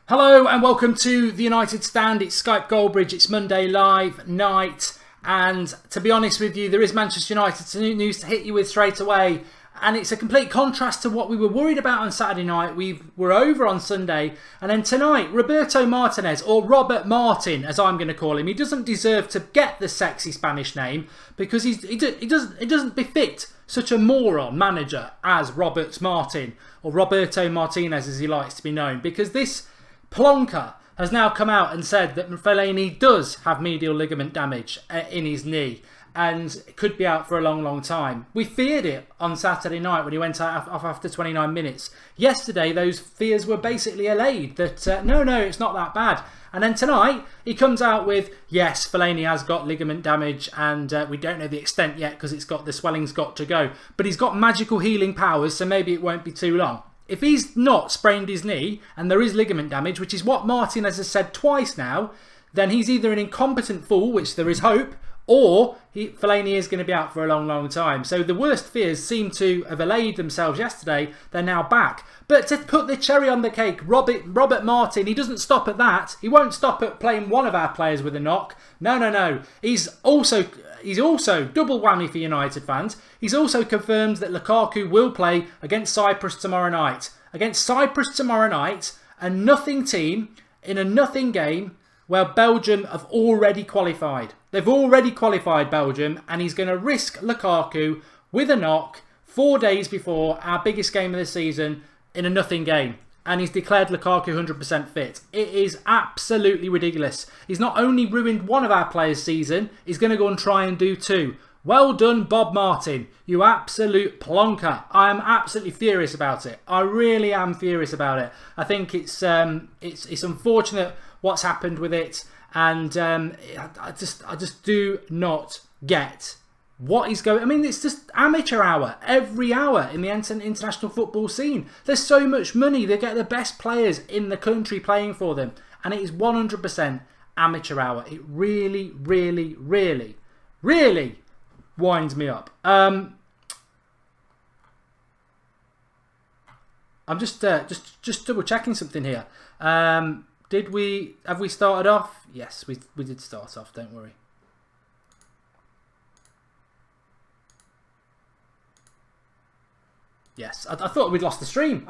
Hello and welcome to the United Stand. It's Skype Goldbridge. It's Monday live night, and to be honest with you, there is Manchester United news to hit you with straight away, and it's a complete contrast to what we were worried about on Saturday night. We were over on Sunday, and then tonight, Roberto Martinez, or Robert Martin as I'm going to call him. He doesn't deserve to get the sexy Spanish name because he doesn't befit such a moron manager as Robert Martin, or Roberto Martinez as he likes to be known, because this plonker has now come out and said that Fellaini does have medial ligament damage in his knee and could be out for a long time. We feared it on Saturday night when he went off after 29 minutes. Yesterday, those fears were basically allayed that no, it's not that bad. And then tonight, he comes out with, yes, Fellaini has got ligament damage and we don't know the extent yet because the swelling's got to go. But he's got magical healing powers, so maybe it won't be too long. If he's not sprained his knee and there is ligament damage, which is what Martinez has said twice now, then he's either an incompetent fool, which there is hope, or Fellaini is going to be out for a long time. So the worst fears seem to have allayed themselves yesterday. They're now back. But to put the cherry on the cake, Robert Martin, he doesn't stop at that. He won't stop at playing one of our players with a knock. No. He's also double whammy for United fans. He's also confirmed that Lukaku will play against Cyprus tomorrow night. Against Cyprus tomorrow night, a nothing team in a nothing game where Belgium have already qualified. They've already qualified, Belgium, and he's going to risk Lukaku with a knock 4 days before our biggest game of the season in a nothing game. And he's declared Lukaku 100% fit. It is absolutely ridiculous. He's not only ruined one of our players' season, he's going to go and try and do two. Well done, Bob Martin. You absolute plonker. I am absolutely furious about it. I really am furious about it. I think it's unfortunate what's happened with it, and I just do not get what is going. I mean, it's just amateur hour every hour in the international football scene. There's so much money. They get the best players in the country playing for them, and it is 100% amateur hour. It really winds me up. I'm just double checking something here. Have we started off? Yes, we did start off. Don't worry. Yes, I thought we'd lost the stream.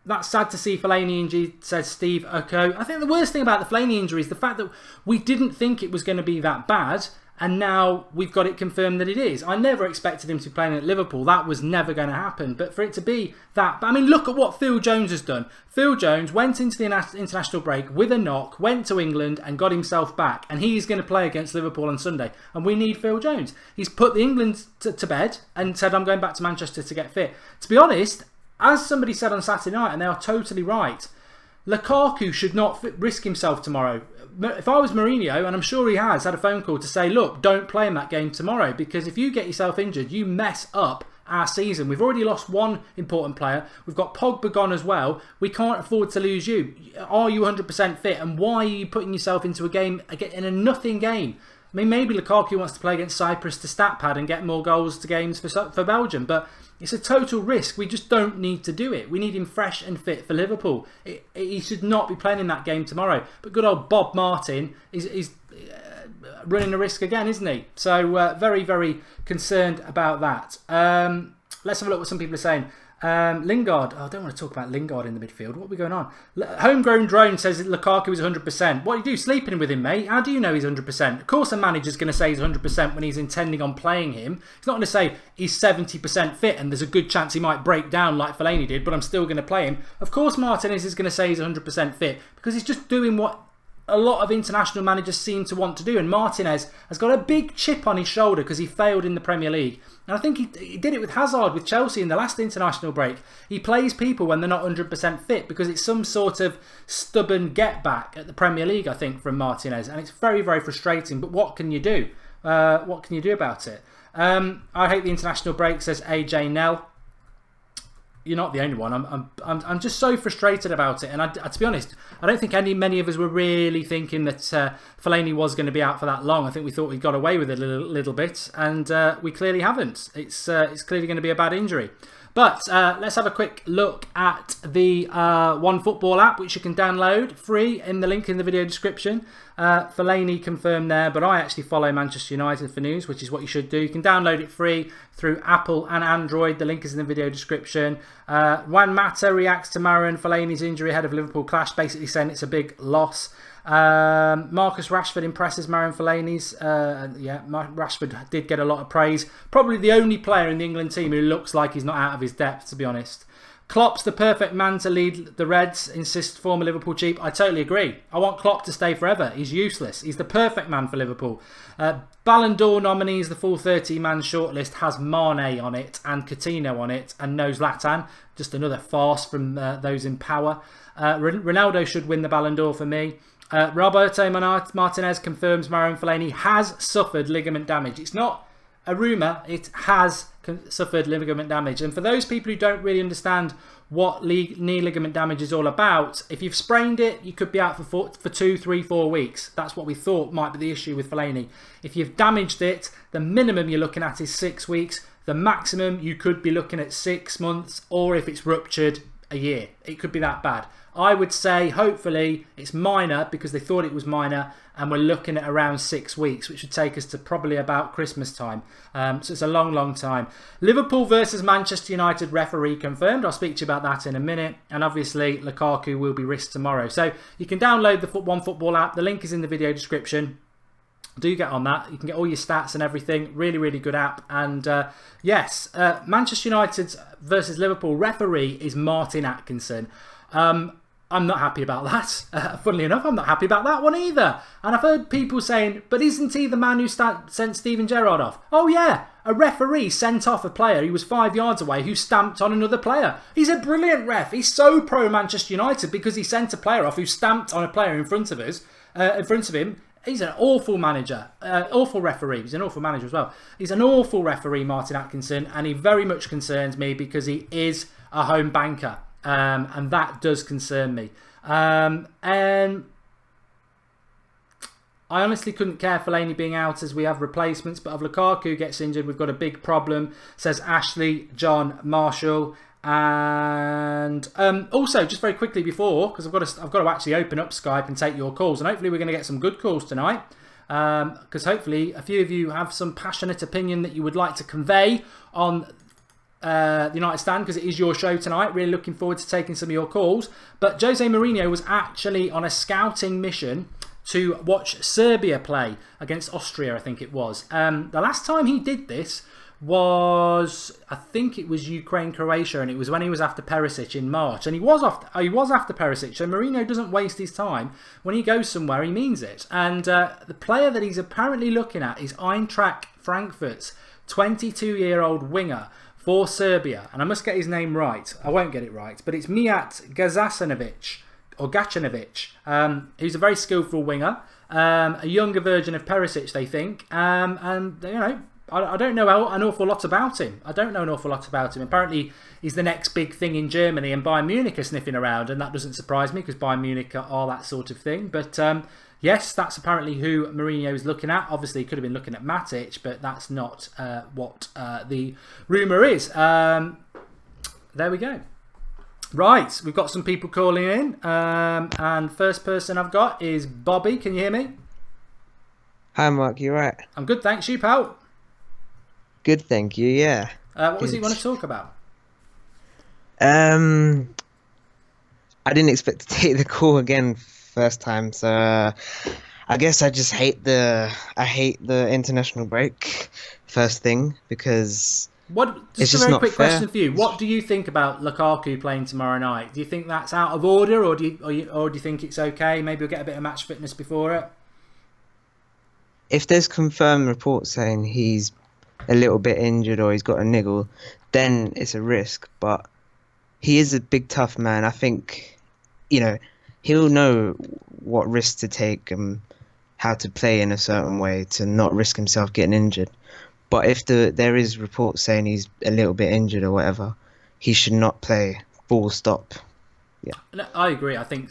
That's sad to see Fellaini injury, says Steve Oko. I think the worst thing about the Fellaini injury is the fact that we didn't think it was going to be that bad, and now we've got it confirmed that it is. I never expected him to be playing at Liverpool. That was never going to happen. But for it to be that... I mean, look at what Phil Jones has done. Phil Jones went into the international break with a knock, went to England and got himself back. And he's going to play against Liverpool on Sunday. And we need Phil Jones. He's put the England to bed and said, I'm going back to Manchester to get fit. To be honest, as somebody said on Saturday night, and they are totally right, Lukaku should not risk himself tomorrow. If I was Mourinho, and I'm sure he has had a phone call to say, look, don't play in that game tomorrow, because if you get yourself injured, you mess up our season. We've already lost one important player. We've got Pogba gone as well. We can't afford to lose you. Are you 100% fit? And why are you putting yourself into a game in a nothing game? I mean, maybe Lukaku wants to play against Cyprus to stat pad and get more goals to games for Belgium, but it's a total risk. We just don't need to do it. We need him fresh and fit for Liverpool. He should not be playing in that game tomorrow. But good old Bob Martin is running a risk again, isn't he? So very concerned about that. Let's have a look what some people are saying. Lingard. Oh, I don't want to talk about Lingard in the midfield. What are we going on? Homegrown Drone says that Lukaku is 100%. What do you do? Sleeping with him, mate? How do you know he's 100%? Of course a manager's going to say he's 100% when he's intending on playing him. He's not going to say he's 70% fit and there's a good chance he might break down like Fellaini did, but I'm still going to play him. Of course Martinez is going to say he's 100% fit because he's just doing what a lot of international managers seem to want to do, and Martinez has got a big chip on his shoulder because he failed in the Premier League. And I think he did it with Hazard with Chelsea in the last international break. He plays people when they're not 100% fit because it's some sort of stubborn get back at the Premier League, I think, from Martinez, and it's very frustrating. But what can you do? What can you do about it? I hate the international break, says AJ Nell. You're not the only one. I'm just so frustrated about it, and to be honest, I don't think many of us were really thinking that Fellaini was going to be out for that long. I think we thought we got away with it a little bit, and we clearly haven't. It's clearly going to be a bad injury. But let's have a quick look at the OneFootball app, which you can download free in the link in the video description. Fellaini confirmed there, but I actually follow Manchester United for news, which is what you should do. You can download it free through Apple and Android. The link is in the video description. Juan Mata reacts to Marouane Fellaini's injury ahead of Liverpool clash, basically saying it's a big loss. Marcus Rashford impresses Marouane Fellaini's. Rashford did get a lot of praise. Probably the only player in the England team who looks like he's not out of his depth, to be honest. Klopp's the perfect man to lead the Reds, insists former Liverpool chief. I totally agree. I want Klopp to stay forever. He's useless. He's the perfect man for Liverpool. Ballon d'Or nominees, the full 30-man shortlist has Mane on it and Coutinho on it and no Zlatan. Just another farce from those in power. Ronaldo should win the Ballon d'Or for me. Roberto Martinez confirms Marouane Fellaini has suffered ligament damage. It's not a rumour, it has suffered ligament damage. And for those people who don't really understand what knee ligament damage is all about, if you've sprained it, you could be out for 2, 3, 4 weeks. That's what we thought might be the issue with Fellaini. If you've damaged it, the minimum you're looking at is 6 weeks. The maximum you could be looking at 6 months, or if it's ruptured, a year. It could be that bad. I would say hopefully it's minor because they thought it was minor, and we're looking at around 6 weeks, which would take us to probably about Christmas time. So it's a long time. Liverpool versus Manchester United referee confirmed. I'll speak to you about that in a minute. And obviously Lukaku will be risked tomorrow. So you can download the OneFootball app. The link is in the video description. Do get on that. You can get all your stats and everything. Really good app. And yes, Manchester United versus Liverpool referee is Martin Atkinson. I'm not happy about that. Funnily enough, I'm not happy about that one either. And I've heard people saying, but isn't he the man who sent Steven Gerrard off? Oh yeah, a referee sent off a player who was 5 yards away who stamped on another player. He's a brilliant ref. He's so pro Manchester United because he sent a player off who stamped on a player in front of him. He's an awful manager, awful referee. He's an awful manager as well. He's an awful referee, Martin Atkinson, and he very much concerns me because he is a home banker. And that does concern me. And I honestly couldn't care for Fellaini being out as we have replacements, but if Lukaku gets injured, we've got a big problem, says Ashley John Marshall. And also, just very quickly before, because I've got to actually open up Skype and take your calls, and hopefully we're going to get some good calls tonight. Because hopefully a few of you have some passionate opinion that you would like to convey on the United stand, because it is your show tonight. Really looking forward to taking some of your calls. But Jose Mourinho was actually on a scouting mission to watch Serbia play against Austria, I think it was. The last time he did this was, I think it was Ukraine-Croatia, and it was when he was after Perisic in March, and he was after Perisic. So Mourinho doesn't waste his time. When he goes somewhere, he means it. And the player that he's apparently looking at is Eintracht Frankfurt's 22-year-old winger for Serbia, and I must get his name right. I won't get it right, but it's Mijat Gacinovic, who's a very skillful winger, a younger version of Perisic, they think, and you know, I don't know an awful lot about him. Apparently, he's the next big thing in Germany, and Bayern Munich are sniffing around, and that doesn't surprise me because Bayern Munich are that sort of thing. But yes, that's apparently who Mourinho is looking at. Obviously, he could have been looking at Matic, but that's not what the rumour is. There we go. Right, we've got some people calling in. And first person I've got is Bobby. Can you hear me? Hi, Mark. You right? I'm good, thanks. You, pal? Good, thank you. Yeah. What was it you want to talk about? I didn't expect to take the call again first time, so I guess I just hate the international break first thing, because it's just not fair. Question for you: what do you think about Lukaku playing tomorrow night? Do you think that's out of order, or do you think it's okay? Maybe we'll get a bit of match fitness before it. If there's confirmed reports saying he's a little bit injured or he's got a niggle, then it's a risk. But he is a big, tough man. I think, you know, he'll know what risks to take and how to play in a certain way to not risk himself getting injured. But if there is reports saying he's a little bit injured or whatever, he should not play, full stop. Yeah. No, I agree. I think,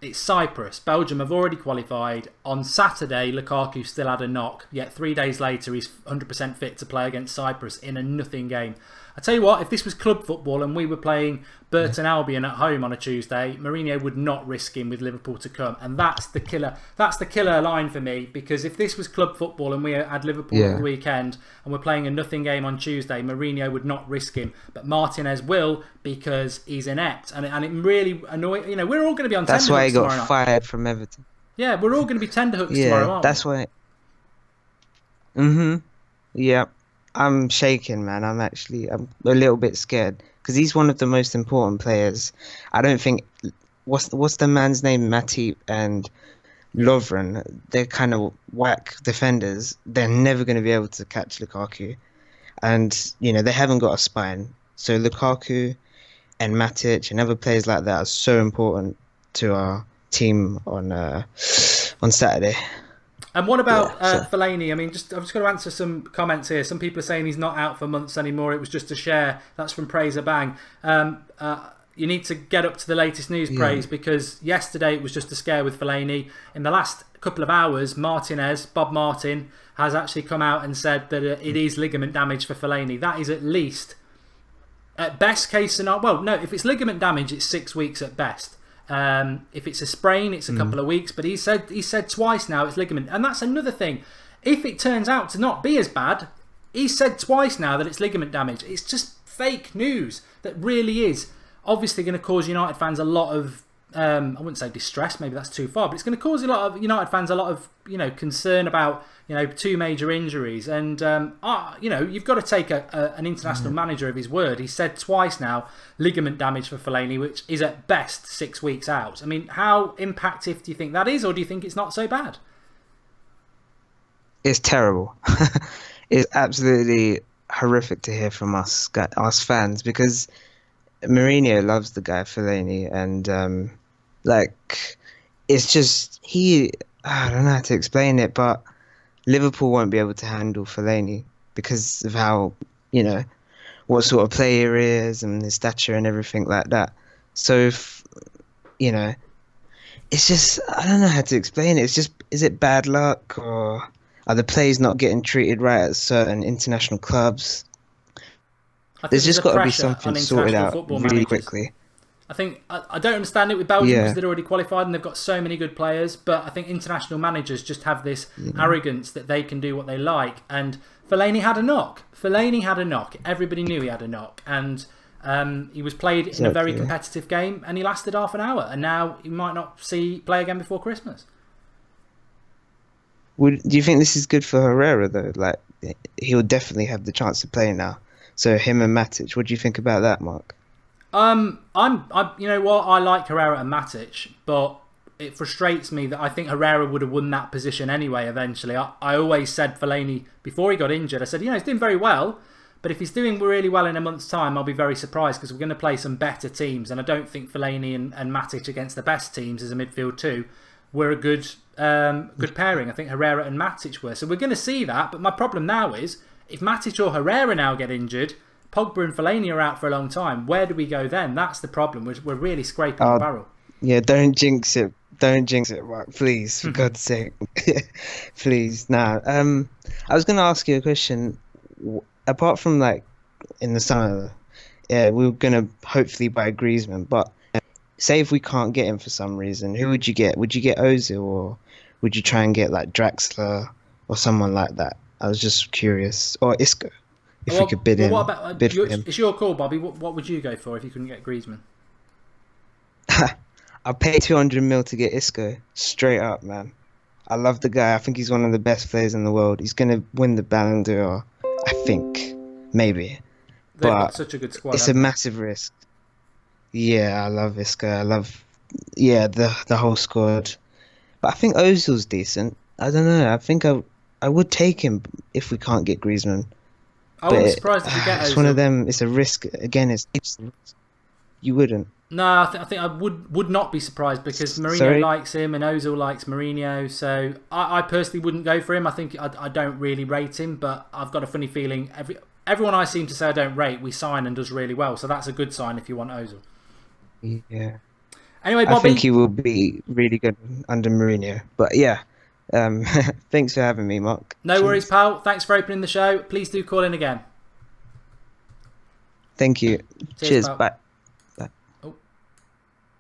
it's Cyprus. Belgium have already qualified. On Saturday, Lukaku still had a knock, yet 3 days later he's 100% fit to play against Cyprus in a nothing game. I tell you what, if this was club football and we were playing Burton Albion at home on a Tuesday, Mourinho would not risk him with Liverpool to come. And that's the killer line for me, because if this was club football and we had Liverpool at the weekend and we're playing a nothing game on Tuesday, Mourinho would not risk him. But Martinez will, because he's inept. And it really annoys... we're all going to be on tenterhooks tomorrow night. That's why he got fired from Everton. Yeah, we're all going to be tenterhooks tomorrow, aren't we? That's why... Yeah. I'm shaking, man. I'm a little bit scared because he's one of the most important players. I don't think what's the man's name? Matip and Lovren. They're kind of whack defenders. They're never going to be able to catch Lukaku, and they haven't got a spine. So Lukaku and Matic and other players like that are so important to our team on Saturday. And what about Fellaini? I mean, I'm just going to answer some comments here. Some people are saying he's not out for months anymore. It was just a share. That's from Praiser Bang. You need to get up to the latest news, Praise, because yesterday it was just a scare with Fellaini. In the last couple of hours, Bob Martin, has actually come out and said that it is ligament damage for Fellaini. That is at least, at best case scenario. Well, no, if it's ligament damage, it's 6 weeks at best. If it's a sprain, it's a couple of weeks. But he said twice now it's ligament, and that's another thing. If it turns out to not be as bad, he said twice now that it's ligament damage. It's just fake news that really is obviously going to cause United fans a lot of I wouldn't say distress, maybe that's too far, but it's going to cause a lot of United fans a lot of concern about two major injuries, and you've got to take an international manager of his word. He said twice now ligament damage for Fellaini, which is at best 6 weeks out. I mean, how impactful do you think that is, or do you think it's not so bad? It's terrible. It's absolutely horrific to hear from us fans, because Mourinho loves the guy Fellaini, and it's just I don't know how to explain it, but Liverpool won't be able to handle Fellaini because of how what sort of player he is and his stature and everything like that. So if it's just, I don't know how to explain it. It's just, is it bad luck, or are the players not getting treated right at certain international clubs? There's just got to be something sorted out really quickly. I think I don't understand it with Belgium because they'd already qualified and they've got so many good players. But I think international managers just have this arrogance that they can do what they like. And Fellaini had a knock. Everybody knew he had a knock, and he was played in a very competitive game, and he lasted half an hour. And now he might not play again before Christmas. Do you think this is good for Herrera though? Like, he'll definitely have the chance to play now. So him and Matic, what do you think about that, Mark? You know what? I like Herrera and Matic, but it frustrates me that I think Herrera would have won that position anyway eventually. I always said Fellaini, before he got injured, I said, he's doing very well, but if he's doing really well in a month's time, I'll be very surprised, because we're going to play some better teams, and I don't think Fellaini and Matic against the best teams as a midfield too were a good pairing. I think Herrera and Matic were. So we're going to see that, but my problem now is, if Matic or Herrera now get injured, Pogba and Fellaini are out for a long time. Where do we go then? That's the problem. We're really scraping the barrel. Yeah, don't jinx it. Don't jinx it, Mark. Please, for God's sake. Please. Now, I was going to ask you a question. Apart from, in the summer, we were going to hopefully buy Griezmann. But say if we can't get him for some reason, who would you get? Would you get Ozil, or would you try and get, Draxler or someone like that? I was just curious. Or Isco. If we could bid him. What about, bid for him. It's your call, Bobby. What would you go for if you couldn't get Griezmann? I'll pay 200 mil to get Isco. Straight up, man. I love the guy. I think he's one of the best players in the world. He's going to win the Ballon d'Or, I think. Maybe. They've got such a good squad. It's a massive risk. Yeah, I love Isco. I love, the whole squad. But I think Ozil's decent. I don't know. I think I would take him if we can't get Griezmann. I wouldn't be surprised if you get Ozil. It's one of them. It's a risk. Again, you wouldn't. No, I think I would not be surprised, because Mourinho likes him and Ozil likes Mourinho. So I personally wouldn't go for him. I think I don't really rate him, but I've got a funny feeling everyone I seem to say I don't rate, we sign and does really well. So that's a good sign if you want Ozil. Yeah. Anyway, I think Bobby. he will be really good under Mourinho. But yeah, thanks for having me, Mark. No worries, Cheers. pal. Thanks for opening the show. Please do call in again. Thank you. Cheers, Cheers. pal. Bye. Bye. Oh,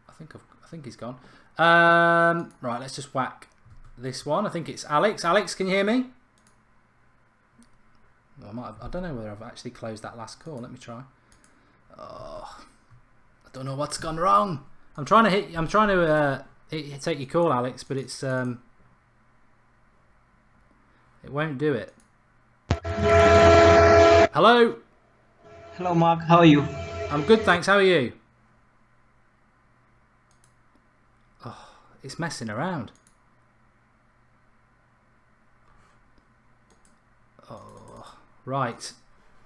I think he's gone. Right, let's just whack this one. I think it's Alex. Alex, can you hear me? I don't know whether I've actually closed that last call. Let me try. Oh, I don't know what's gone wrong. I'm trying to take your call, Alex, but it's it won't do it. Hello. Hello, Mark. How are you? I'm good, thanks. How are you? Oh, it's messing around. Oh, right.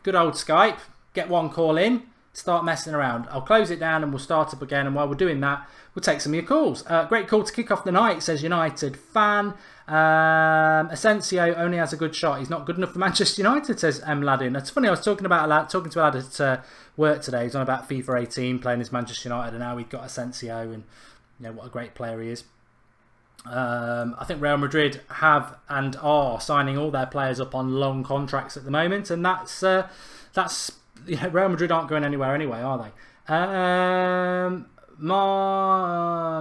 Good old Skype. Get one call in. Start messing around. I'll close it down and we'll start up again. And while we're doing that, we'll take some of your calls. Great call to kick off the night, says United fan. Asensio only has a good shot. He's not good enough for Manchester United, says M. Laddin. It's funny, I was talking to a lad at work today. He's on about FIFA 18, playing as Manchester United, and now we've got Asensio, and you know what a great player he is. I think Real Madrid have and are signing all their players up on long contracts at the moment, and that's Real Madrid aren't going anywhere anyway, are they?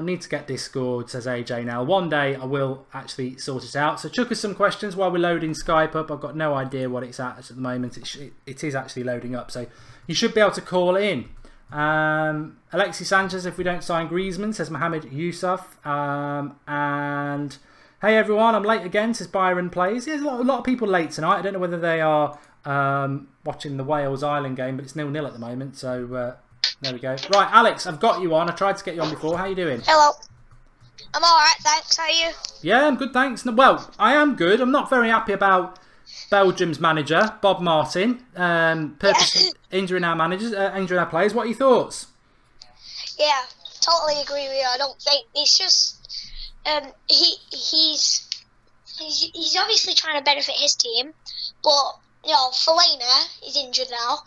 Need to get Discord, says AJ now. One day I will actually sort it out. So chuck us some questions while we're loading Skype up. I've got no idea what it's at the moment. It is actually loading up, so you should be able to call in. Alexis Sanchez, if we don't sign Griezmann, says Mohamed Yousaf. And hey everyone, I'm late again, says Byron Plays. Yeah, there's a lot of people late tonight. I don't know whether they are watching the Wales-Ireland game, but it's 0-0 at the moment, so there we go. Right, Alex, I've got you on. I tried to get you on before. How you doing? Hello. I'm alright, thanks. How are you? Yeah, I'm good, thanks. Well, I am good. I'm not very happy about Belgium's manager, Bob Martin, purposely injuring our managers, injuring our players. What are your thoughts? Yeah, totally agree with you. I don't think it's just he's obviously trying to benefit his team, but you know, Fellaini is injured now,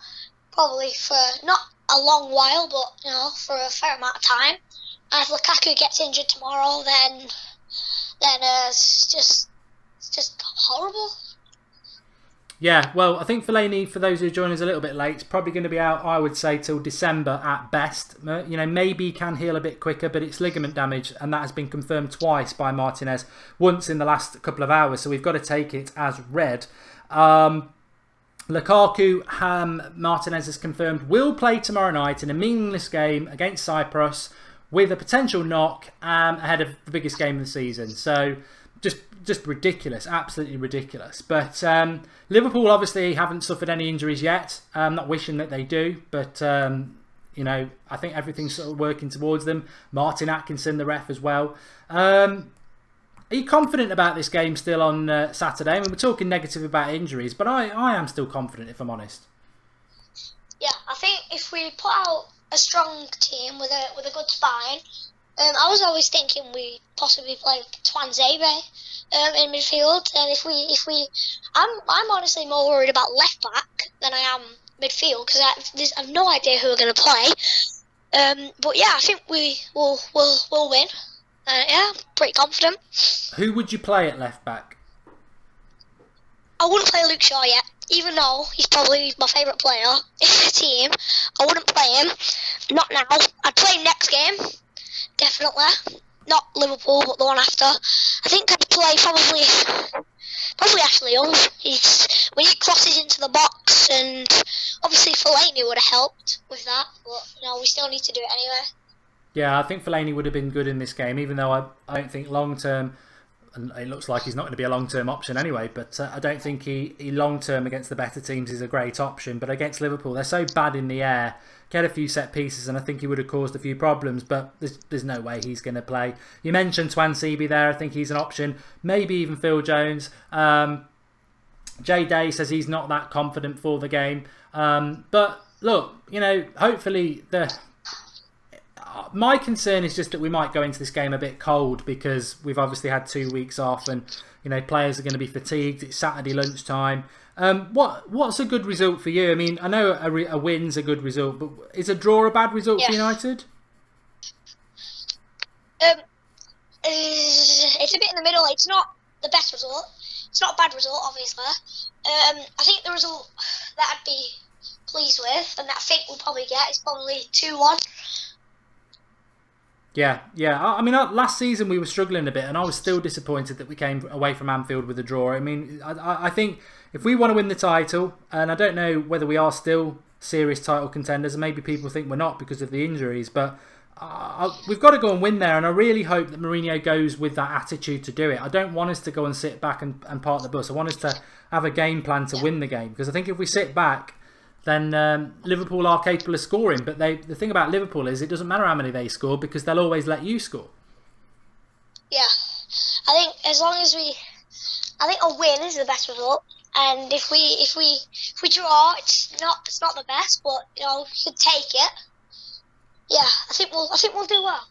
probably for not a long while, but you know, for a fair amount of time. And if Lukaku gets injured tomorrow, then it's just horrible. Yeah, well, I think Fellaini, for those who join us a little bit late, is probably going to be out, I would say, till December at best. You know, maybe he can heal a bit quicker, but it's ligament damage, and that has been confirmed twice by Martinez, once in the last couple of hours, so we've got to take it as read. Lukaku, Martinez has confirmed, will play tomorrow night in a meaningless game against Cyprus with a potential knock ahead of the biggest game of the season. So just ridiculous, absolutely ridiculous. But Liverpool obviously haven't suffered any injuries yet. I'm not wishing that they do, but you know, I think everything's sort of working towards them. Martin Atkinson, the ref, as well. Are you confident about this game still on Saturday? I mean, we're talking negative about injuries, but I am still confident, if I'm honest. Yeah, I think if we put out a strong team with a good spine, I was always thinking we possibly play Twanzebe in midfield, and if we, I'm honestly more worried about left back than I am midfield because I have no idea who we're going to play. But yeah, I think we'll win. Yeah, pretty confident. Who would you play at left back? I wouldn't play Luke Shaw yet, even though he's probably my favourite player in the team. I wouldn't play him. Not now. I'd play him next game, definitely. Not Liverpool, but the one after. I think I'd play probably Ashley Young. When he crosses into the box, and obviously Fellaini would have helped with that, but you know, we still need to do it anyway. Yeah, I think Fellaini would have been good in this game, even though I don't think long-term, and it looks like he's not going to be a long-term option anyway, but I don't think he long-term against the better teams is a great option. But against Liverpool, they're so bad in the air, get a few set pieces, and I think he would have caused a few problems, but there's no way he's going to play. You mentioned Twanzebe there, I think he's an option, maybe even Phil Jones. Jay Day says he's not that confident for the game. But look, you know, hopefully my concern is just that we might go into this game a bit cold because we've obviously had 2 weeks off and you know players are going to be fatigued. It's Saturday lunchtime. What's a good result for you? I mean, I know a win's a good result, but is a draw a bad result for United? Um, it's a bit in the middle. It's not the best result. It's not a bad result, obviously. I think the result that I'd be pleased with, and that I think we'll probably get, is probably 2-1. Yeah. I mean, last season we were struggling a bit, and I was still disappointed that we came away from Anfield with a draw. I mean, I think if we want to win the title, and I don't know whether we are still serious title contenders, and maybe people think we're not because of the injuries, but we've got to go and win there, and I really hope that Mourinho goes with that attitude to do it. I don't want us to go and sit back and park the bus. I want us to have a game plan to win the game, because I think if we sit back, then Liverpool are capable of scoring. But the thing about Liverpool is it doesn't matter how many they score, because they'll always let you score. Yeah, I think as long as I think a win is the best result, and if we draw, it's not the best, but we should take it. Yeah, I think we'll do well.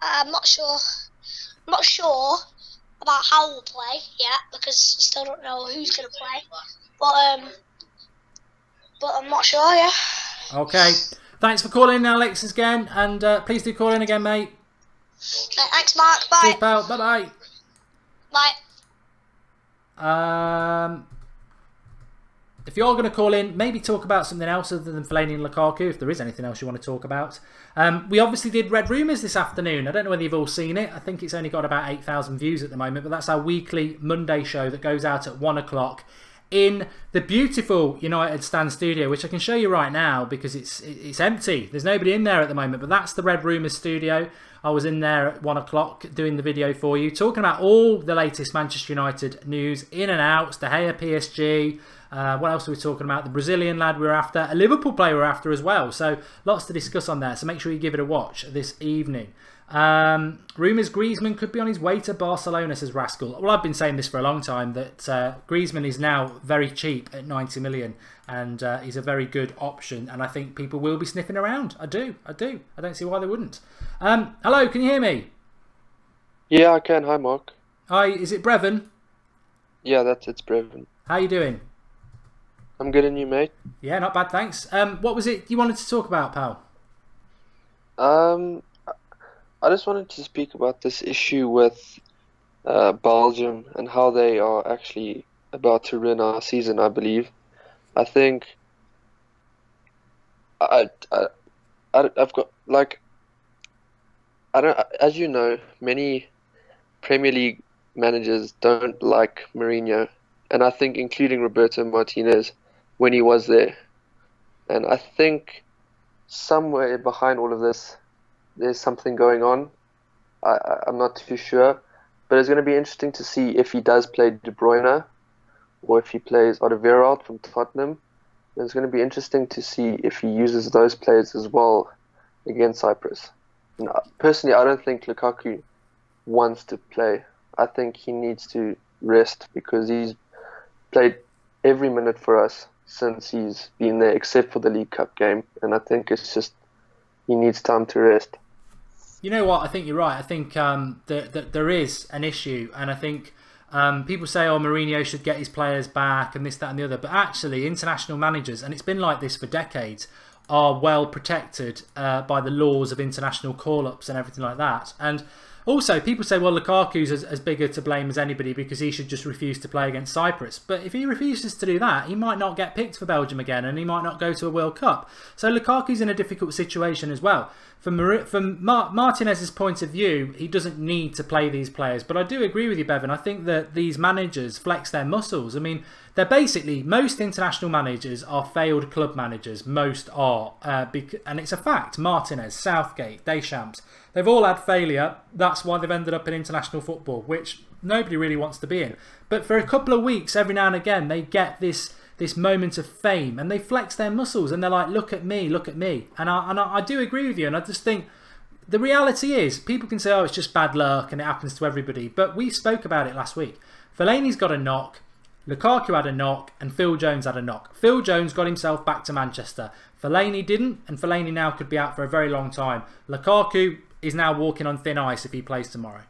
I'm not sure about how we'll play yet, because we still don't know who's gonna play. But I'm not sure. Yeah. Okay. Thanks for calling in, Alex, again, and please do call in again, mate. Thanks, Mark. Bye. Cheers, pal. Bye Bye. If you're going to call in, maybe talk about something else other than Fellaini and Lukaku, if there is anything else you want to talk about. We obviously did Red Rumours this afternoon. I don't know whether you've all seen it. I think it's only got about 8,000 views at the moment, but that's our weekly Monday show that goes out at 1 o'clock in the beautiful United Stand studio, which I can show you right now because it's empty. There's nobody in there at the moment, but that's the Red Rumours studio. I was in there at 1 o'clock doing the video for you, talking about all the latest Manchester United news, in and outs, De Gea, PSG. What else are we talking about? The Brazilian lad we were after, a Liverpool player we were after as well. So lots to discuss on there. So make sure you give it a watch this evening. Rumours Griezmann could be on his way to Barcelona, says Rascal. Well, I've been saying this for a long time, that Griezmann is now very cheap at 90 million, and he's a very good option, and I think people will be sniffing around. I do. I don't see why they wouldn't. Hello, can you hear me? Yeah, I can. Hi, Mark. Hi, is it Brevin? Yeah, it's Brevin. How you doing? I'm good, and you, mate? Yeah, not bad, thanks. What was it you wanted to talk about, pal? I just wanted to speak about this issue with Belgium and how they are actually about to ruin our season, I believe. I think I've got, like, I don't, as you know, many Premier League managers don't like Mourinho, and I think including Roberto Martinez when he was there. And I think somewhere behind all of this, there's something going on. I'm not too sure, but it's going to be interesting to see if he does play De Bruyne or if he plays Alderweireld from Tottenham. It's going to be interesting to see if he uses those players as well against Cyprus. And personally, I don't think Lukaku wants to play. I think he needs to rest because he's played every minute for us since he's been there, except for the League Cup game. And I think it's just he needs time to rest. You know what? I think you're right. I think that there is an issue, and I think people say, "Oh, Mourinho should get his players back," and this, that, and the other. But actually, international managers, and it's been like this for decades, are well protected by the laws of international call-ups and everything like that. And also, people say, well, Lukaku's as bigger to blame as anybody because he should just refuse to play against Cyprus. But if he refuses to do that, he might not get picked for Belgium again, and he might not go to a World Cup. So Lukaku's in a difficult situation as well. From Martinez's point of view, he doesn't need to play these players. But I do agree with you, Bevan. I think that these managers flex their muscles. I mean, they're basically, most international managers are failed club managers. Most are. And it's a fact. Martinez, Southgate, Deschamps, they've all had failure. That's why they've ended up in international football, which nobody really wants to be in. But for a couple of weeks, every now and again, they get this moment of fame and they flex their muscles and they're like, look at me, look at me. And I do agree with you, and I just think the reality is people can say, oh, it's just bad luck and it happens to everybody, but we spoke about it last week. Fellaini's got a knock, Lukaku had a knock, and Phil Jones had a knock. Phil Jones got himself back to Manchester. Fellaini didn't, and Fellaini now could be out for a very long time. Lukaku is now walking on thin ice if he plays tomorrow.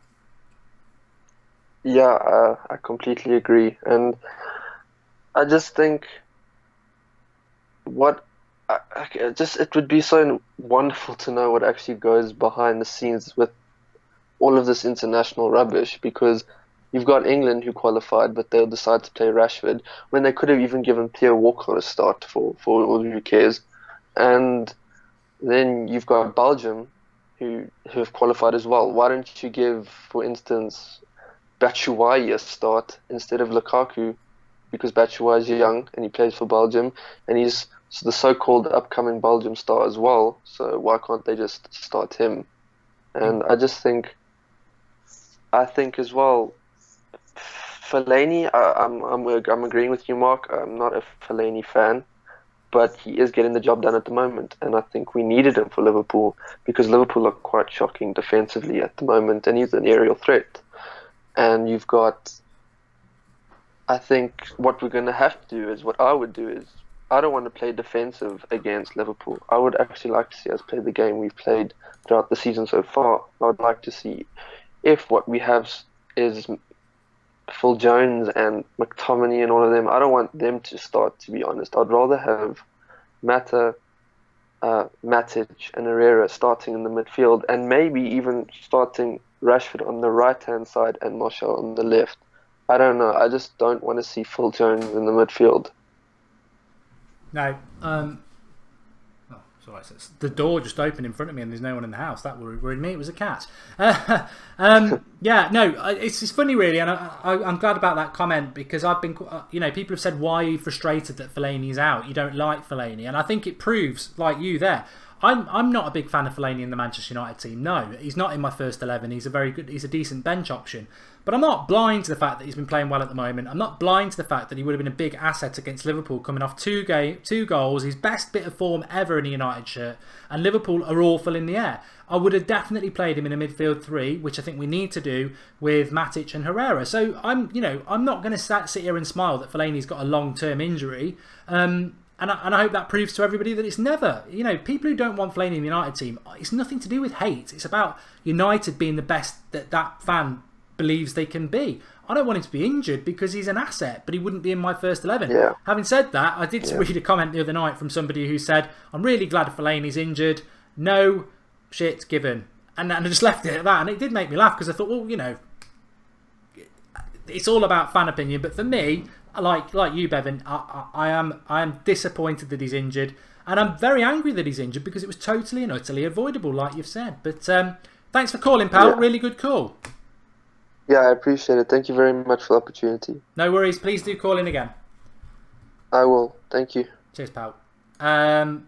Yeah, I completely agree, and I just think it would be so wonderful to know what actually goes behind the scenes with all of this international rubbish, because you've got England who qualified, but they'll decide to play Rashford when they could have even given Pierre Walker a start for all who cares. And then you've got Belgium who have qualified as well. Why don't you give, for instance, Batshuayi a start instead of Lukaku? Because Batshuayi is young and he plays for Belgium, and he's the so-called upcoming Belgium star as well. So why can't they just start him? And I think as well, Fellaini. I'm agreeing with you, Mark. I'm not a Fellaini fan, but he is getting the job done at the moment, and I think we needed him for Liverpool because Liverpool are quite shocking defensively at the moment, and he's an aerial threat. And you've got, I think what we're going to have to do is, what I would do is, I don't want to play defensive against Liverpool. I would actually like to see us play the game we've played throughout the season so far. I would like to see if what we have is Phil Jones and McTominay and all of them. I don't want them to start, to be honest. I'd rather have Mata, Matic and Herrera starting in the midfield, and maybe even starting Rashford on the right-hand side and Martial on the left. I don't know. I just don't want to see Phil Jones in the midfield. No. Sorry, the door just opened in front of me and there's no one in the house. That worried me. It was a cat. Yeah, no, it's funny really, and I'm glad about that comment because I've been, people have said, why are you frustrated that Fellaini's out? You don't like Fellaini, and I think it proves, like you there. I'm not a big fan of Fellaini in the Manchester United team. No, he's not in my first 11. He's a decent bench option. But I'm not blind to the fact that he's been playing well at the moment. I'm not blind to the fact that he would have been a big asset against Liverpool, coming off two goals, his best bit of form ever in a United shirt, and Liverpool are awful in the air. I would have definitely played him in a midfield three, which I think we need to do with Matic and Herrera. So I'm not going to sit here and smile that Fellaini's got a long-term injury. And I hope that proves to everybody that it's never, people who don't want Fellaini in the United team, it's nothing to do with hate. It's about United being the best that fan believes they can be. I don't want him to be injured because he's an asset, but he wouldn't be in my first 11. Yeah. Having said that, I did read a comment the other night from somebody who said, I'm really glad Fellaini's injured. No shit given. And I just left it at that. And it did make me laugh because I thought, well, it's all about fan opinion. But for me, like you, Bevan, I am disappointed that he's injured, and I'm very angry that he's injured because it was totally and utterly avoidable, like you've said. But thanks for calling, pal. Yeah. Really good call. Yeah, I appreciate it. Thank you very much for the opportunity. No worries. Please do call in again. I will. Thank you. Cheers, pal. Cheers.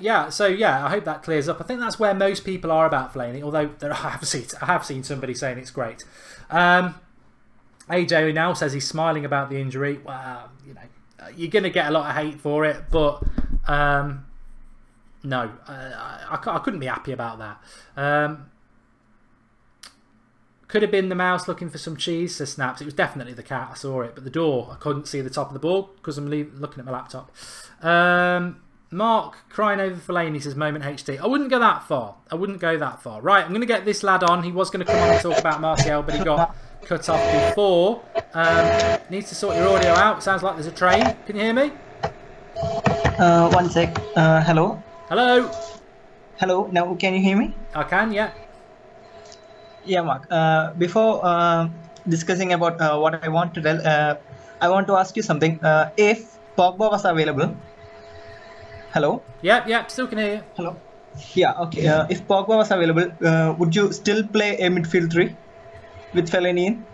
Yeah. So I hope that clears up. I think that's where most people are about Fellaini. Although I have seen somebody saying it's great. AJ now says he's smiling about the injury. Well, you're going to get a lot of hate for it, but no, I couldn't be happy about that. Could have been the mouse looking for some cheese, says Snaps. It was definitely the cat. I saw it, but the door, I couldn't see the top of the board because I'm looking at my laptop. Mark crying over Fellaini says moment HD. I wouldn't go that far. Right, I'm going to get this lad on. He was going to come on and talk about Martial, but he got cut off before. Needs to sort your audio out. Sounds like there's a train. Can you hear me? One sec. Hello. Hello. Now can you hear me? I can, yeah. Yeah, Mark. Before discussing about what I want to tell, I want to ask you something. If Pogba was available, hello. Yep. Still can hear you. Hello. Yeah. Okay. If Pogba was available, would you still play a midfield three with Fellaini in?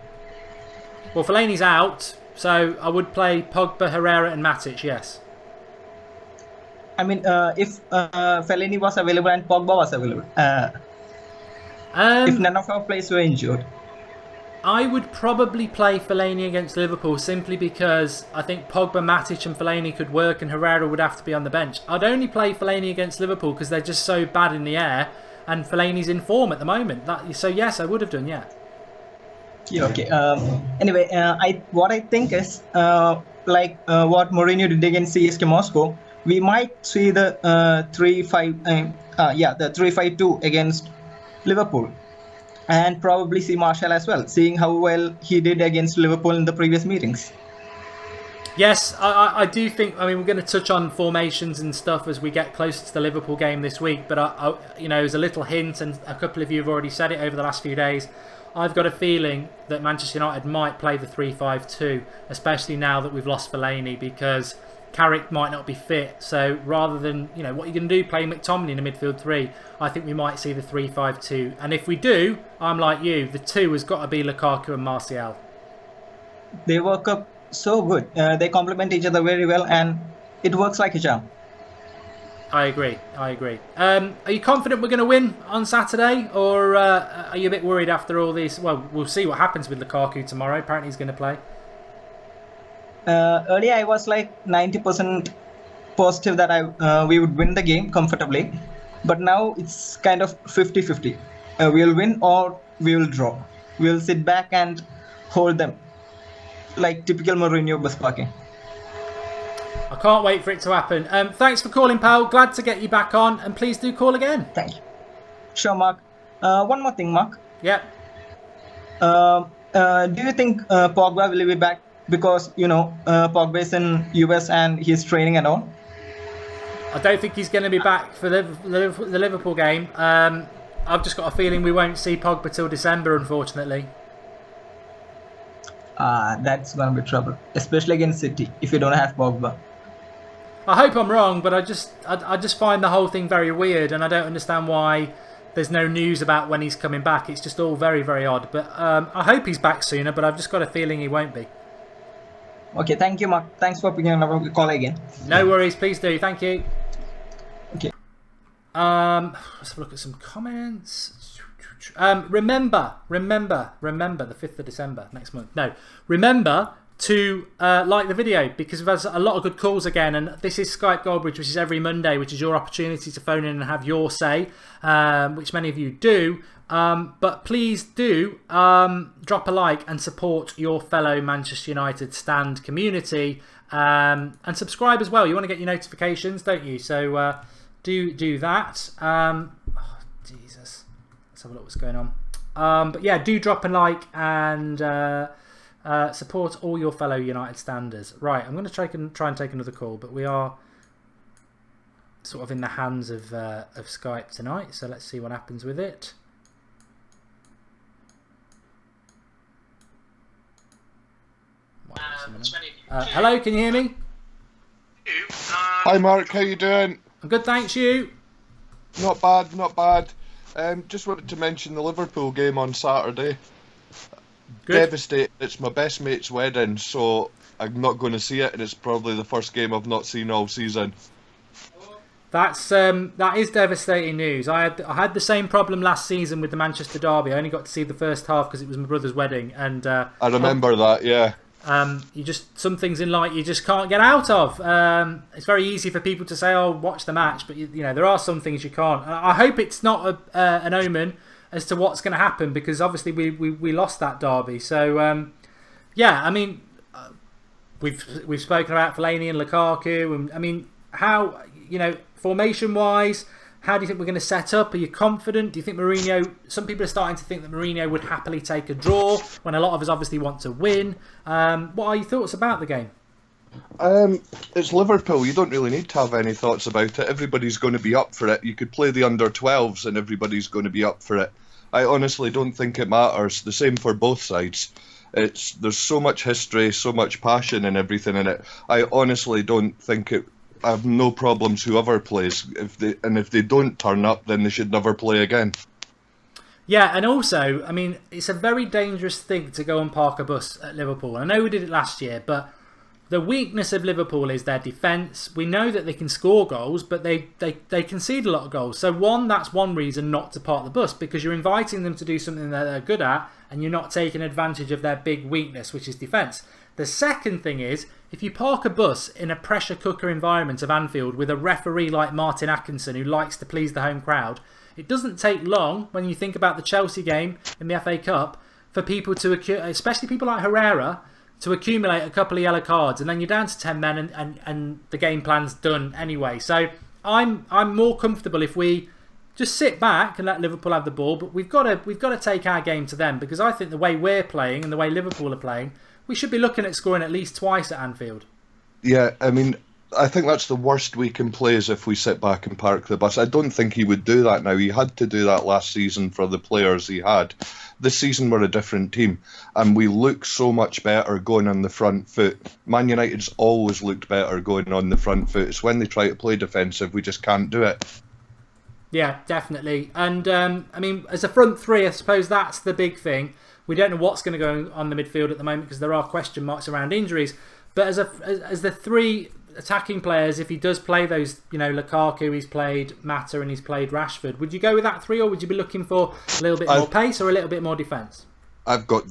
Well, Fellaini's out, so I would play Pogba, Herrera, and Matic. Yes. I mean, if Fellaini was available and Pogba was available. If none of our players were injured, I would probably play Fellaini against Liverpool simply because I think Pogba, Matic and Fellaini could work and Herrera would have to be on the bench. I'd only play Fellaini against Liverpool because they're just so bad in the air and Fellaini's in form at the moment. So yes, I would have done, yeah. Yeah, okay. Anyway, what I think is what Mourinho did against CSK Moscow, we might see the 3-5-2 against Liverpool, and probably see Martial as well, seeing how well he did against Liverpool in the previous meetings. Yes, I do think. I mean, we're going to touch on formations and stuff as we get closer to the Liverpool game this week. But as a little hint, and a couple of you have already said it over the last few days, I've got a feeling that Manchester United might play the 3-5-2, especially now that we've lost Fellaini, because Carrick might not be fit. So rather than what you're going to do, play McTominay in a midfield three, I think we might see the 3-5-2. And if we do, I'm like you, the two has got to be Lukaku and Martial. They work up so good. They complement each other very well, and it works like a charm. I agree. Are you confident we're going to win on Saturday, or are you a bit worried after all this? Well, we'll see what happens with Lukaku tomorrow. Apparently he's going to play. Earlier I was like 90% positive that we would win the game comfortably, but now it's kind of 50-50. We'll win or we will draw. We'll sit back and hold them, like typical Mourinho bus parking. I can't wait for it to happen. Thanks for calling, pal. Glad to get you back on, and please do call again. Thank you. Sure, Mark. One more thing, Mark. Yep. Do you think Pogba will be back? Because Pogba is in US and he's training and all. I don't think he's going to be back for the Liverpool game. I've just got a feeling we won't see Pogba till December, unfortunately. That's gonna be trouble, especially against City if you don't have Pogba. I hope I'm wrong, but I just find the whole thing very weird, and I don't understand why there's no news about when he's coming back. It's just all very, very odd. But I hope he's back sooner, but I've just got a feeling he won't be. Okay, thank you, Mark. Thanks for picking up the call again. No worries, please do. Thank you. Okay. Let's have a look at some comments. Remember the 5th of December next month. No, remember to like the video, because we've had a lot of good calls again, and this is Skype Goldbridge, which is every Monday, which is your opportunity to phone in and have your say, which many of you do. But please do drop a like and support your fellow Manchester United stand community, and subscribe as well. You want to get your notifications, don't you? So do that. Jesus, let's have a look what's going on. But yeah, do drop a like and support all your fellow United standers. Right, I'm going to try and take another call, but we are sort of in the hands of Skype tonight, so let's see what happens with it. Hello, can you hear me? Hi Mark, how you doing? I'm good, thanks. You? Not bad, not bad. Just wanted to mention the Liverpool game on Saturday. Good. Devastated. It's my best mate's wedding, so I'm not going to see it, and it's probably the first game I've not seen all season. That is devastating news. I had the same problem last season with the Manchester derby. I only got to see the first half because it was my brother's wedding, and I remember that. Yeah. Some things in life you just can't get out of. It's very easy for people to say, "Oh, watch the match," but there are some things you can't. I hope it's not an omen as to what's going to happen, because obviously we lost that derby. So yeah, I mean, we've spoken about Fellaini and Lukaku, and I mean, how formation wise, how do you think we're going to set up? Are you confident? Do you think Mourinho... Some people are starting to think that Mourinho would happily take a draw, when a lot of us obviously want to win. What are your thoughts about the game? It's Liverpool. You don't really need to have any thoughts about it. Everybody's going to be up for it. You could play the under-12s and everybody's going to be up for it. I honestly don't think it matters. The same for both sides. There's so much history, so much passion and everything in it. I honestly don't think it... I have no problems whoever plays. If they don't turn up, then they should never play again. Yeah, and also, I mean, it's a very dangerous thing to go and park a bus at Liverpool. I know we did it last year, but the weakness of Liverpool is their defence. We know that they can score goals, but they concede a lot of goals. So that's one reason not to park the bus, because you're inviting them to do something that they're good at, and you're not taking advantage of their big weakness, which is defence. The second thing is, if you park a bus in a pressure cooker environment of Anfield with a referee like Martin Atkinson who likes to please the home crowd, it doesn't take long, when you think about the Chelsea game in the FA Cup, for people to, especially people like Herrera, to accumulate a couple of yellow cards, and then you're down to 10 men and the game plan's done anyway. So I'm more comfortable if we just sit back and let Liverpool have the ball, but we've got to take our game to them, because I think the way we're playing and the way Liverpool are playing, we should be looking at scoring at least twice at Anfield. Yeah, I mean, I think that's the worst we can play is if we sit back and park the bus. I don't think he would do that now. He had to do that last season for the players he had. This season we're a different team, and we look so much better going on the front foot. Man United's always looked better going on the front foot. It's when they try to play defensive, we just can't do it. Yeah, definitely. And I mean, as a front three, I suppose that's the big thing. We don't know what's going to go on the midfield at the moment because there are question marks around injuries. But as the three attacking players, if he does play those, Lukaku, he's played Mata and he's played Rashford, would you go with that three, or would you be looking for a little bit more pace or a little bit more defence?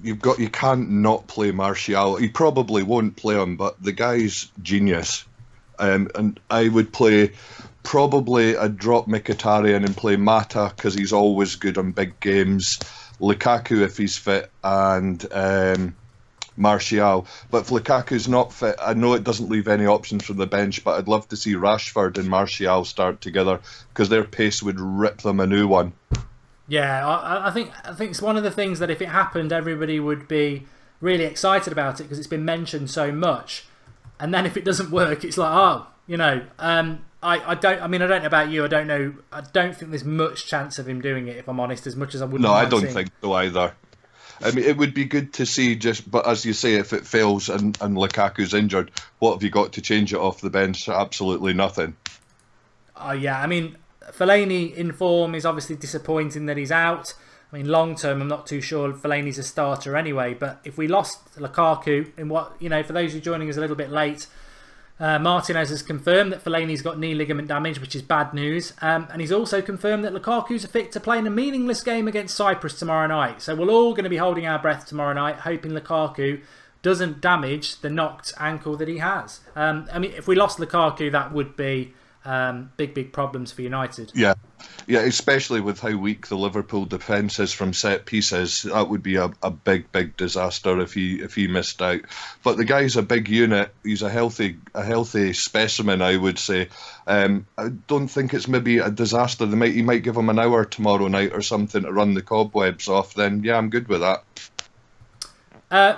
You can't not play Martial. He probably won't play him, but the guy's genius. And I would play probably a drop Mkhitaryan and play Mata because he's always good on big games. Lukaku if he's fit, and Martial. But if Lukaku's not fit, I know it doesn't leave any options from the bench, but I'd love to see Rashford and Martial start together because their pace would rip them a new one. Yeah, I think it's one of the things that if it happened, everybody would be really excited about it because it's been mentioned so much. And then if it doesn't work, it's like, I don't know about you. I don't think there's much chance of him doing it, if I'm honest, as much as I would. No, I don't think so either. I mean, it would be good to see but as you say, if it fails and Lukaku's injured, what have you got to change it off the bench? Absolutely nothing. Yeah, I mean, Fellaini in form is obviously disappointing that he's out. I mean, long term, I'm not too sure Fellaini's a starter anyway. But if we lost Lukaku, for those who are joining us a little bit late, Martinez has confirmed that Fellaini's got knee ligament damage, which is bad news. And he's also confirmed that Lukaku's fit to play in a meaningless game against Cyprus tomorrow night. So we're all going to be holding our breath tomorrow night, hoping Lukaku doesn't damage the knocked ankle that he has. I mean, if we lost Lukaku, that would be big problems for United. Yeah, especially with how weak the Liverpool defence is from set pieces. That would be a big disaster if he missed out. But the guy's a big unit. He's a healthy specimen, I would say. I don't think it's maybe a disaster. He might give him an hour tomorrow night or something to run the cobwebs off. Then yeah, I'm good with that.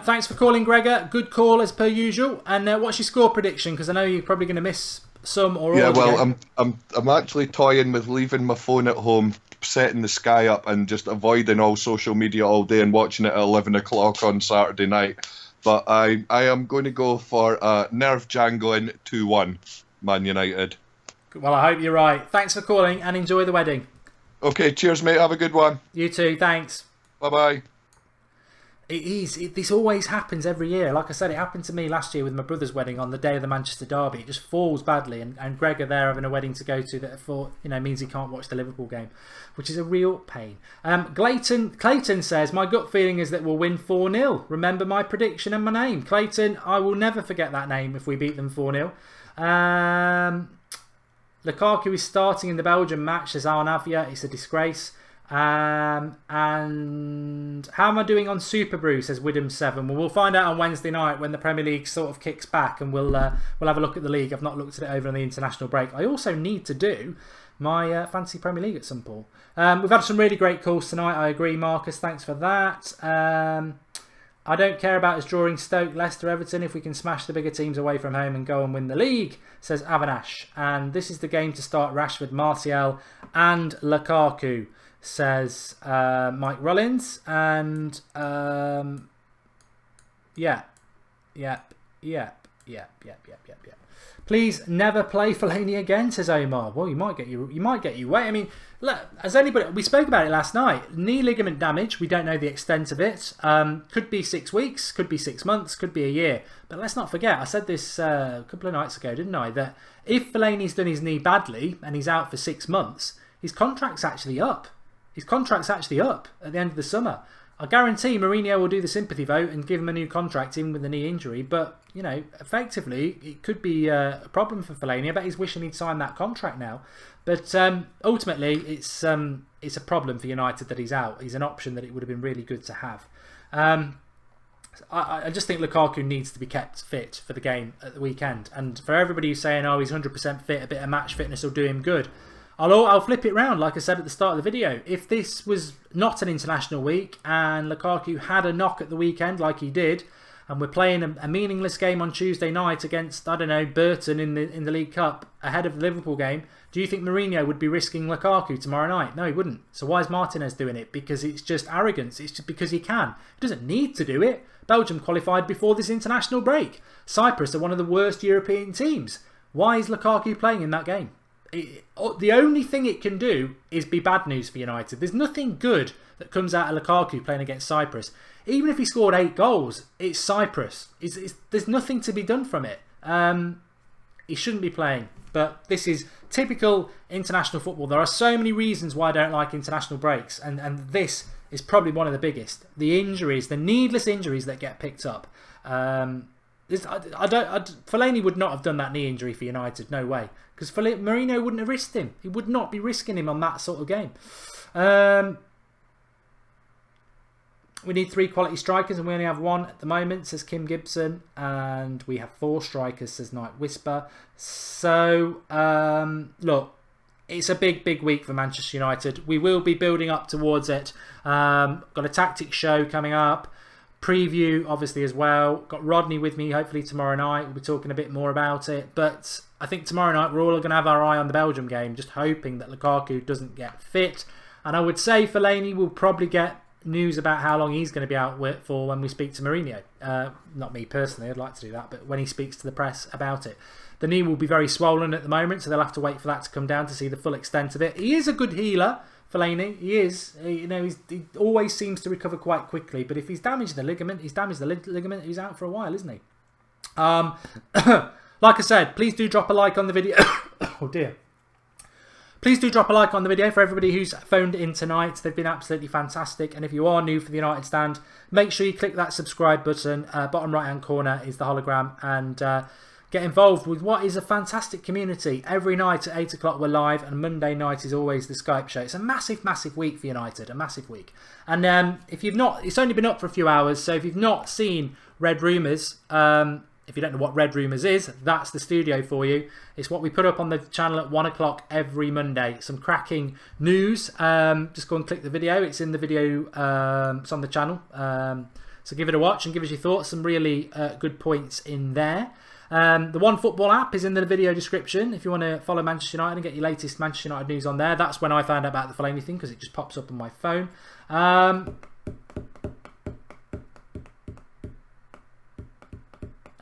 Thanks for calling, Gregor. Good call as per usual. And what's your score prediction? Because I know you're probably going to miss some or all. Yeah, well, I'm actually toying with leaving my phone at home, setting the Sky up, and just avoiding all social media all day and watching it at 11 o'clock on Saturday night. But I am going to go for nerve jangling 2-1, Man United. Well, I hope you're right. Thanks for calling and enjoy the wedding. Okay, cheers, mate. Have a good one. You too. Thanks. Bye bye. This always happens every year. Like I said, it happened to me last year with my brother's wedding on the day of the Manchester derby. It just falls badly, and Gregor there having a wedding to go to that means he can't watch the Liverpool game, which is a real pain. Clayton says, my gut feeling is that we'll win 4-0. Remember my prediction and my name. Clayton, I will never forget that name if we beat them 4-0. Lukaku is starting in the Belgium match, says Arnavia. It's a disgrace. And how am I doing on Super Brew, says Widham7. Well, we'll find out on Wednesday night when the Premier League sort of kicks back, and we'll have a look at the league. I've not looked at it over on the international break. I also need to do my fantasy Premier League at some point. We've had some really great calls tonight. I agree, Marcus. Thanks for that. I don't care about us drawing Stoke, Leicester, Everton if we can smash the bigger teams away from home and go and win the league, says Avanash. And this is the game to start Rashford, Martial and Lukaku, says Mike Rollins. And yep. Please never play Fellaini again, says Omar. Well, you might get you wet. I mean, look, we spoke about it last night. Knee ligament damage, we don't know the extent of it. Could be 6 weeks, could be 6 months, could be a year. But let's not forget, I said this a couple of nights ago, didn't I? That if Fellaini's done his knee badly and he's out for 6 months, his contract's actually up. His contract's actually up at the end of the summer. I guarantee Mourinho will do the sympathy vote and give him a new contract, even with the knee injury. But, effectively, it could be a problem for Fellaini. I bet he's wishing he'd signed that contract now. But ultimately, it's a problem for United that he's out. He's an option that it would have been really good to have. I just think Lukaku needs to be kept fit for the game at the weekend. And for everybody who's saying, he's 100% fit, a bit of match fitness will do him good, I'll flip it round, like I said at the start of the video. If this was not an international week and Lukaku had a knock at the weekend like he did, and we're playing a meaningless game on Tuesday night against, I don't know, Burton in the League Cup ahead of the Liverpool game, do you think Mourinho would be risking Lukaku tomorrow night? No, he wouldn't. So why is Martinez doing it? Because it's just arrogance. It's just because he can. He doesn't need to do it. Belgium qualified before this international break. Cyprus are one of the worst European teams. Why is Lukaku playing in that game? The only thing it can do is be bad news for United. There's nothing good that comes out of Lukaku playing against Cyprus. Even if he scored 8 goals, it's Cyprus. There's nothing to be done from it. He shouldn't be playing. But this is typical international football. There are so many reasons why I don't like international breaks. And this is probably one of the biggest. The injuries, the needless injuries that get picked up. Fellaini would not have done that knee injury for United. No way. Because Mourinho wouldn't have risked him. He would not be risking him on that sort of game. We need 3 quality strikers and we only have 1 at the moment, says Kim Gibson. And we have 4 strikers, says Night Whisper. So, look, it's a big week for Manchester United. We will be building up towards it. Got a tactics show coming up. Preview, obviously, as well. Got Rodney with me, hopefully, tomorrow night. We'll be talking a bit more about it. But I think tomorrow night we're all going to have our eye on the Belgium game, just hoping that Lukaku doesn't get fit. And I would say Fellaini will probably get news about how long he's going to be out for when we speak to Mourinho. Not me personally, I'd like to do that, but when he speaks to the press about it. The knee will be very swollen at the moment, so they'll have to wait for that to come down to see the full extent of it. He is a good healer, Fellaini. He is. You know, he always seems to recover quite quickly, but if he's damaged the ligament, he's out for a while, isn't he? Like I said, please do drop a like on the video. Oh dear. Please do drop a like on the video for everybody who's phoned in tonight. They've been absolutely fantastic. And if you are new for the United Stand, make sure you click that subscribe button. Bottom right hand corner is the hologram. And get involved with what is a fantastic community. Every night at 8 o'clock we're live. And Monday night is always the Skype show. It's a massive week for United. A massive week. And if you've not, it's only been up for a few hours. So if you've not seen Red Rumours, if you don't know what Red Rumours is, that's the studio for you. It's what we put up on the channel at 1 o'clock every Monday. Some cracking news. Just go and click the video. It's in the video. It's on the channel. So give it a watch and give us your thoughts. Some really good points in there. The One Football app is in the video description if you want to follow Manchester United and get your latest Manchester United news on there. That's when I found out about the Fellaini thing because it just pops up on my phone.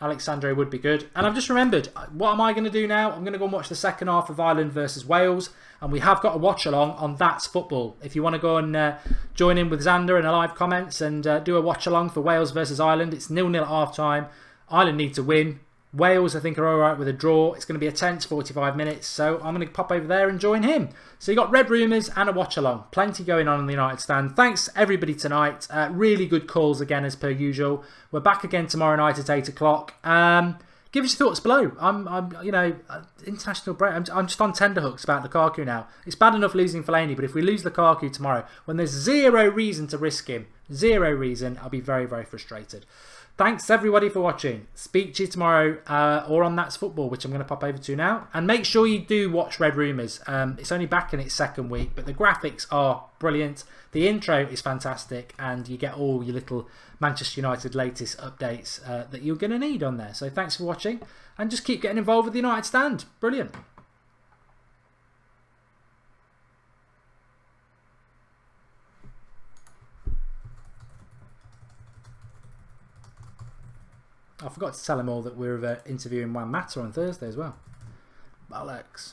Alexandre would be good. And I've just remembered, what am I going to do now? I'm going to go and watch the second half of Ireland versus Wales. And we have got a watch along on That's Football. If you want to go and join in with Xander in the live comments and do a watch along for Wales versus Ireland. It's 0-0 at half time. Ireland need to win. Wales, I think, are alright with a draw. It's going to be a tense 45 minutes. So I'm going to pop over there and join him. So you got Red Rumours and a watch along. Plenty going on in the United Stand. Thanks everybody tonight. Really good calls again as per usual. We're back again tomorrow night at 8 o'clock. Give us your thoughts below. International break. I'm just on tenterhooks about Lukaku now. It's bad enough losing Fellaini, but if we lose Lukaku tomorrow, when there's zero reason to risk him, zero reason, I'll be very frustrated. Thanks everybody for watching. Speak to you tomorrow or on That's Football, which I'm going to pop over to now. And make sure you do watch Red Rumours. It's only back in its second week, but the graphics are brilliant. The intro is fantastic, and you get all your little Manchester United latest updates that you're going to need on there. So thanks for watching, and just keep getting involved with the United Stand. Brilliant. I forgot to tell them all that we're interviewing Juan Mata on Thursday as well. Bollocks.